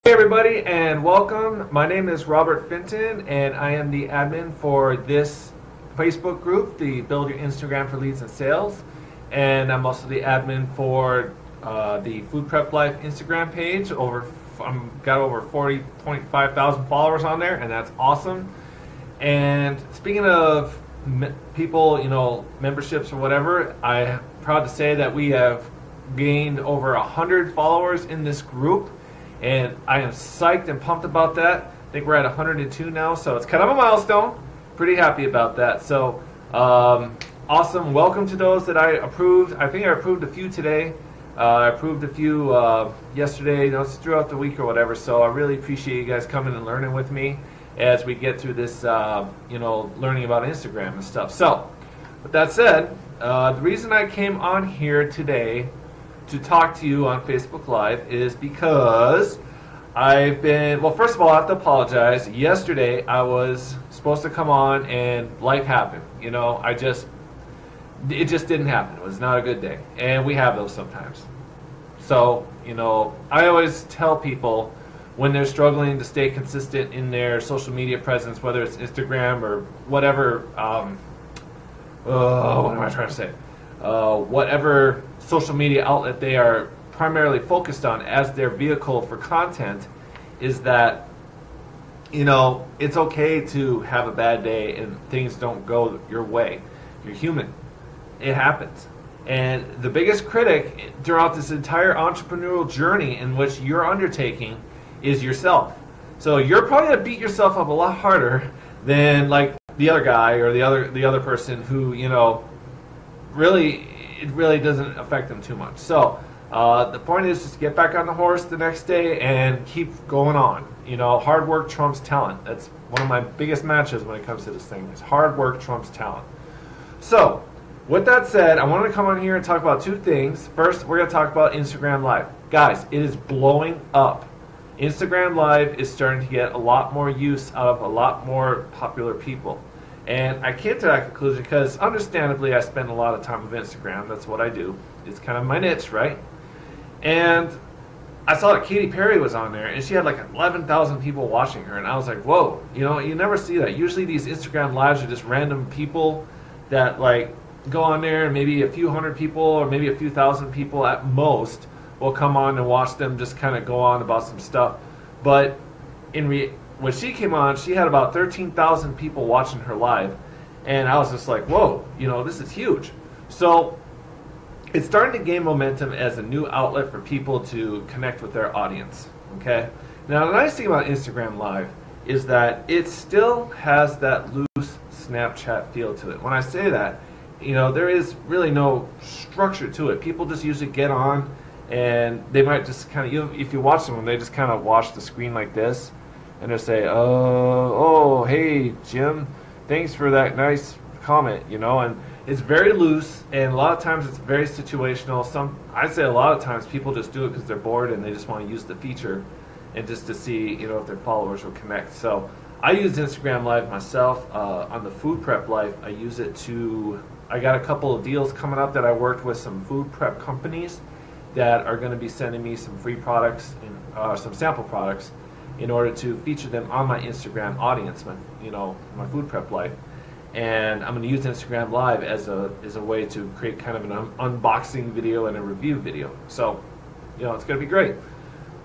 Hey everybody, and welcome. My name is Robert Finton, and I am the admin for this Facebook group, the Build Your Instagram for Leads and Sales. And I'm also the admin for the Food Prep Life Instagram page. Got over 40.5 thousand followers on there, and that's awesome. And speaking of people, memberships or whatever, I'm proud to say that we have gained over 100 followers in this group. And I am psyched and pumped about that. I think we're at 102 now, so it's kind of a milestone. Pretty happy about that. So awesome. Welcome to those that I approved. I think I approved a few today. I approved a few yesterday, it's throughout the week or whatever. So I really appreciate you guys coming and learning with me as we get through this, learning about Instagram and stuff. So with that said, the reason I came on here today to talk to you on Facebook Live is because first of all, I have to apologize. Yesterday, I was supposed to come on and life happened. It just didn't happen. It was not a good day. And we have those sometimes. So, I always tell people when they're struggling to stay consistent in their social media presence, whether it's Instagram or whatever, what am I trying to say? Whatever social media outlet they are primarily focused on as their vehicle for content, is that it's okay to have a bad day and things don't go your way. You're human. It happens. And the biggest critic throughout this entire entrepreneurial journey in which you're undertaking is yourself. So you're probably going to beat yourself up a lot harder than like the other guy or the other person who it really doesn't affect them too much. So the point is just get back on the horse the next day and keep going on. Hard work trumps talent. That's one of my biggest matches when it comes to this thing, is hard work trumps talent. So with that said, I wanted to come on here and talk about two things. First, we're going to talk about Instagram Live. Guys, it is blowing up. Instagram Live is starting to get a lot more use out of a lot more popular people. And I came to that conclusion because, understandably, I spend a lot of time with Instagram. That's what I do. It's kind of my niche, right? And I saw that Katy Perry was on there, and she had like 11,000 people watching her. And I was like, whoa, you never see that. Usually these Instagram Lives are just random people that like go on there, and maybe a few hundred people or maybe a few thousand people at most will come on and watch them just kind of go on about some stuff. But when she came on, she had about 13,000 people watching her live, and I was just like, whoa, this is huge. So it's starting to gain momentum as a new outlet for people to connect with their audience, okay? Now, the nice thing about Instagram Live is that it still has that loose Snapchat feel to it. When I say that, there is really no structure to it. People just usually get on, and they might just kind of, if you watch them, they just kind of watch the screen like this, and they'll say, oh, hey, Jim, thanks for that nice comment, and it's very loose, and a lot of times it's very situational. I'd say a lot of times people just do it because they're bored and they just want to use the feature and just to see, if their followers will connect. So I use Instagram Live myself. On the Food Prep Life, I use it I got a couple of deals coming up that I worked with some food prep companies that are going to be sending me some free products and some sample products in order to feature them on my Instagram audience, my Food Prep Life. And I'm going to use Instagram Live as a way to create kind of an unboxing video and a review video. So, it's going to be great.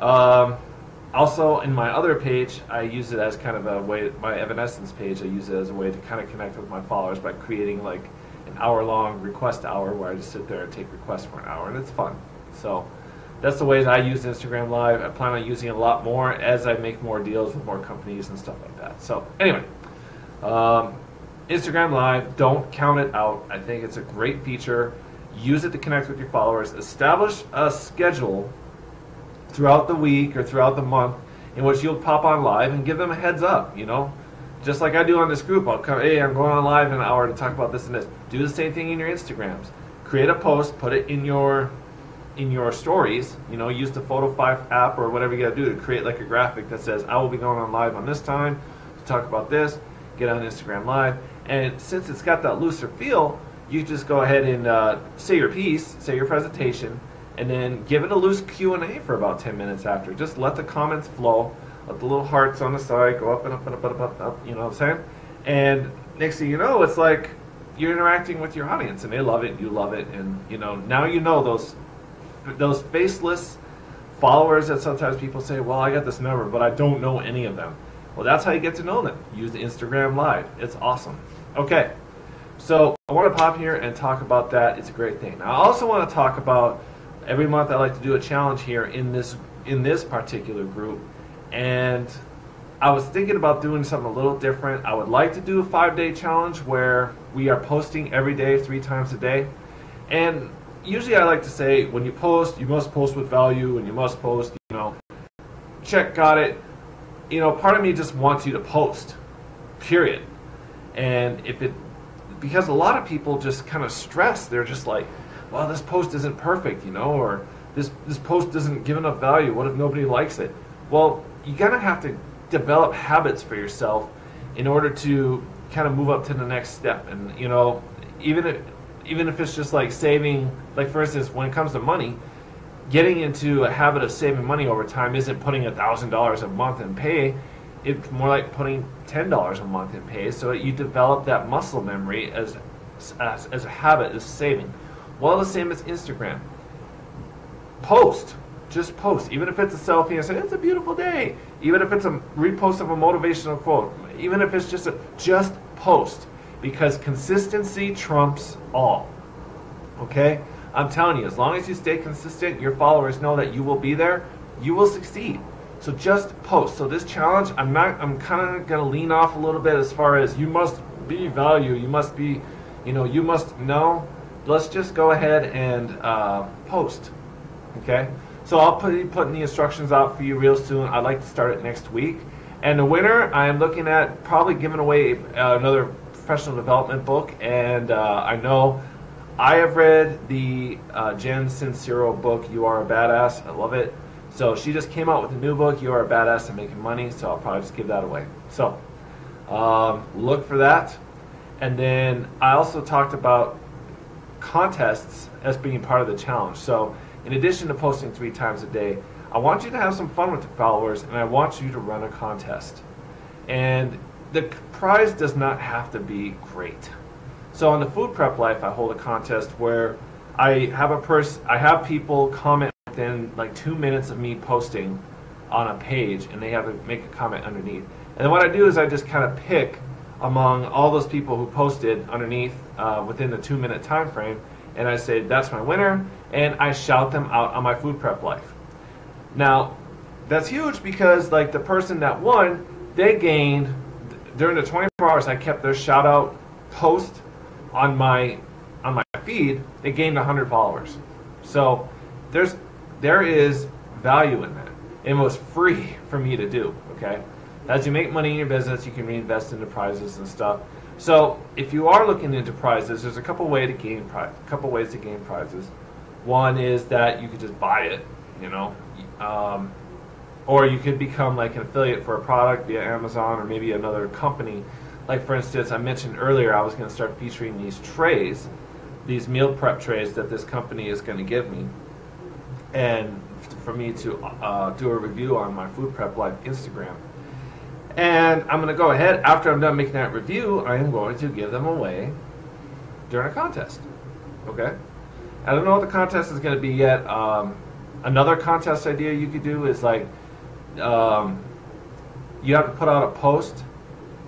Also, in my other page, I use it as kind of a way, my Evanescence page, I use it as a way to kind of connect with my followers by creating like an hour-long request hour where I just sit there and take requests for an hour, and it's fun. So that's the ways I use Instagram Live. I plan on using it a lot more as I make more deals with more companies and stuff like that. So anyway, Instagram Live, don't count it out. I think it's a great feature. Use it to connect with your followers. Establish a schedule throughout the week or throughout the month in which you'll pop on live and give them a heads up, Just like I do on this group. I'll come, hey, I'm going on live in an hour to talk about this and this. Do the same thing in your Instagrams. Create a post, put it in your stories, use the Photo5 app or whatever you got to do to create like a graphic that says, I will be going on live on this time to talk about this, get on Instagram Live. And since it's got that looser feel, you just go ahead and say your piece, say your presentation, and then give it a loose Q&A for about 10 minutes after. Just let the comments flow, let the little hearts on the side go up and up and up and up and up, you know what I'm saying? And next thing you know, it's like you're interacting with your audience, and they love it, you love it, and you know, now you know those faceless followers that sometimes people say, well, I got this number, but I don't know any of them. Well, that's how you get to know them. Use the Instagram Live. It's awesome. Okay, so I want to pop here and talk about that. It's a great thing. Now, I also want to talk about, every month I like to do a challenge here in this particular group, and I was thinking about doing something a little different. I would like to do a 5-day challenge where we are posting every day, 3 times a day. And usually I like to say, when you post, you must post with value, and you must post, you know, check, got it. You know, part of me just wants you to post, period. And because a lot of people just kind of stress, they're just like, well, this post isn't perfect, you know, or this post doesn't give enough value. What if nobody likes it? Well, you're going to have to develop habits for yourself in order to kind of move up to the next step. And, you know, even if it's just like saving, like for instance, when it comes to money, getting into a habit of saving money over time isn't putting $1,000 a month in pay. It's more like putting $10 a month in pay, so that you develop that muscle memory as a habit is saving. Well, the same as Instagram. Post. Just post. Even if it's a selfie and say, it's a beautiful day. Even if it's a repost of a motivational quote. Even if it's just post. Because consistency trumps all. Okay? I'm telling you, as long as you stay consistent, your followers know that you will be there, you will succeed. So just post. So this challenge, I'm kind of going to lean off a little bit as far as you must be value, you must be, you know, you must know. Let's just go ahead and post. Okay? So I'll be putting the instructions out for you real soon. I'd like to start it next week. And the winner, I am looking at probably giving away another professional development book. And I know I have read the Jen Sincero book, You Are a Badass. I love it. So she just came out with a new book, You Are a Badass and Making Money. So I'll probably just give that away. So look for that. And then I also talked about contests as being part of the challenge. So in addition to posting 3 times a day, I want you to have some fun with the followers, and I want you to run a contest. And the prize does not have to be great. So on the Food Prep Life, I hold a contest where I have people comment within like 2 minutes of me posting on a page, and they have to make a comment underneath. And then what I do is I just kind of pick among all those people who posted underneath within the 2-minute time frame, and I say, that's my winner, and I shout them out on my Food Prep Life. Now, that's huge because like the person that won, they gained, during the 24 hours I kept their shout out post on my feed, they gained 100 followers. So there is value in that. It was free for me to do, okay? As you make money in your business, you can reinvest into prizes and stuff. So if you are looking into prizes, there's a couple ways to gain prizes. One is that you could just buy it, you know, or you could become like an affiliate for a product via Amazon or maybe another company. Like for instance, I mentioned earlier I was going to start featuring these trays, these meal prep trays that this company is going to give me, and for me to do a review on my Food Prep Life Instagram. And I'm going to go ahead, after I'm done making that review, I am going to give them away during a contest. Okay? I don't know what the contest is going to be yet. Another contest idea you could do is like, you have to put out a post,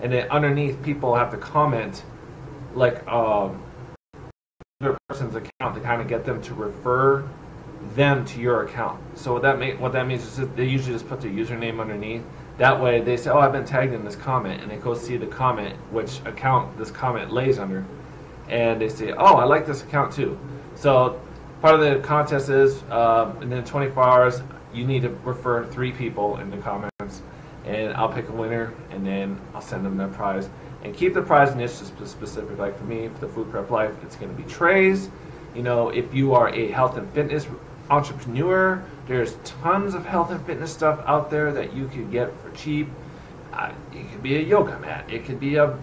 and then underneath people have to comment like their person's account to kind of get them to refer them to your account. So what that means is that they usually just put their username underneath. That way they say, oh, I've been tagged in this comment, and they go see the comment, which account this comment lays under, and they say, oh, I like this account too. So part of the contest is, in the 24 hours, you need to refer 3 people in the comments, and I'll pick a winner, and then I'll send them that prize. And keep the prize niche specific. Like for me, for the Food Prep Life, it's going to be trays. You know, if you are a health and fitness entrepreneur, there's tons of health and fitness stuff out there that you could get for cheap. It could be a yoga mat. It could be a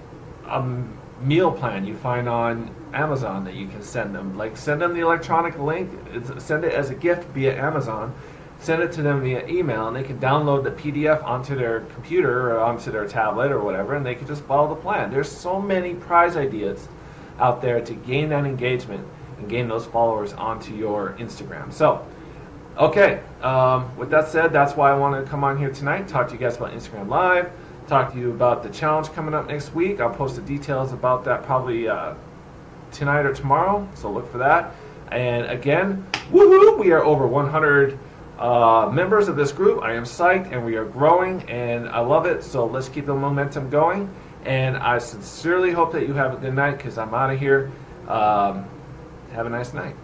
meal plan you find on Amazon that you can send them. Like send them the electronic link, send it as a gift via Amazon, send it to them via email, and they can download the PDF onto their computer or onto their tablet or whatever, and they can just follow the plan. There's so many prize ideas out there to gain that engagement and gain those followers onto your Instagram. So, okay, with that said, that's why I wanted to come on here tonight, talk to you guys about Instagram Live, talk to you about the challenge coming up next week. I'll post the details about that probably tonight or tomorrow, so look for that. And again, woohoo, we are over 100 members of this group. I am psyched, and we are growing, and I love it, so let's keep the momentum going. And I sincerely hope that you have a good night, because I'm out of here. Have a nice night.